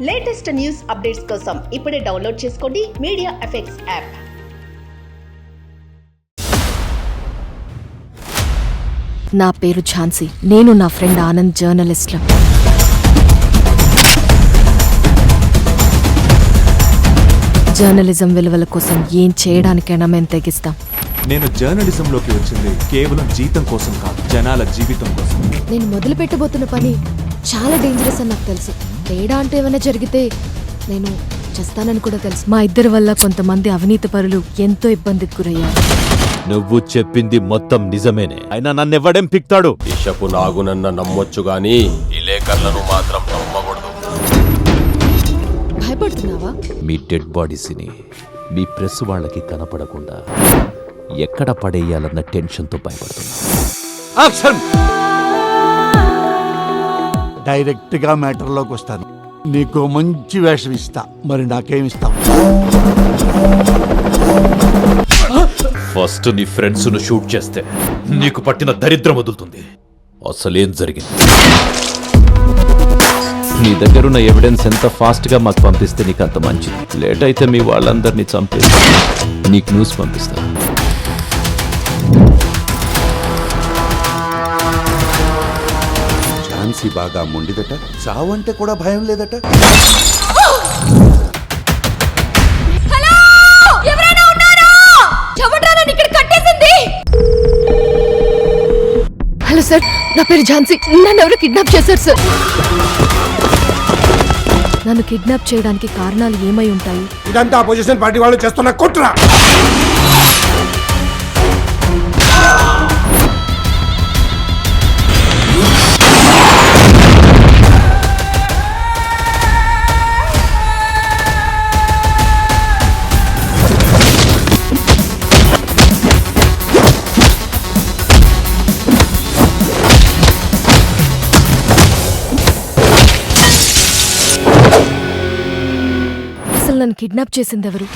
Latest news updates కోసం ఇప్పుడే download చేసుకోండి మీడియా ఎఫెక్ట్స్ యాప్. నా పేరు ఝాన్సీ. నేను నా ఫ్రెండ్ ఆనంద్ జర్నలిస్ట్లం. జర్నలిజం విలువల కోసం ఏం చేయడానికైనా మేము తెగిస్తాం. నేను జర్నలిజంలోకి వచ్చింది కేవలం జీతం కోసం కాదు, జనాల జీవితం కోసం. నేను మొదలు పెట్టబోతున్న పని చాలా డేంజరస్ అని నాకు తెలుసు. తేడా అంటే ఏమైనా జరిగితే నేను చేస్తానని కూడా తెలుసు. మా ఇద్దరి వల్ల కొంతమంది అవినీతి పరులు ఎంతో ఇబ్బందికి గురయ్యారు. నువ్వు చెప్పింది మొత్తం నిజమేనే, అయినా నన్నెవ్వడేం పిక్తాడు? బిషపు నాగునన్న నమ్మొచ్చు గాని విలేకరులను మాత్రం నమ్మకూడదు. భయపడుతున్నావా? మీ డెడ్ బాడీస్ని మీ ప్రెస్ వాళ్ళకి కనపడకుండా ఎక్కడ పడేయాలన్న టెన్షన్తో భయపడుతున్నా. డైరెక్ట్ గా మ్యాటర్లోకి వస్తాను. నీకు మంచి వేషం ఇస్తా, మరి నాకేమిస్తావు? ఫస్ట్ నీ ఫ్రెండ్స్ ను షూట్ చేస్తే నీకు పట్టిన దరిద్రం వదులుతుంది. అసలేం జరిగింది? నీ దగ్గరున్న ఎవిడెన్స్ ఎంత ఫాస్ట్ గా మాకు పంపిస్తే నీకు అంత మంచిది. లేట్ అయితే మీ వాళ్ళందరినీ చంపేసి నీకు న్యూస్ పంపిస్తా. ఝాన్సీ బాగా మొండిదట, చావంటే కూడా భయం లేదట. హలో సార్, నా పేరు ఝాన్సీ. నన్ను ఎవరు కిడ్నాప్ చేశారు సార్. నన్ను కిడ్నాప్ చేయడానికి కారణాలు ఏమై ఉంటాయి? ఇదంతా అపోజిషన్ పార్టీ వాళ్ళు చేస్తున్న కుట్ర. అసలు నన్ను కిడ్నాప్ చేసింది ఎవరు?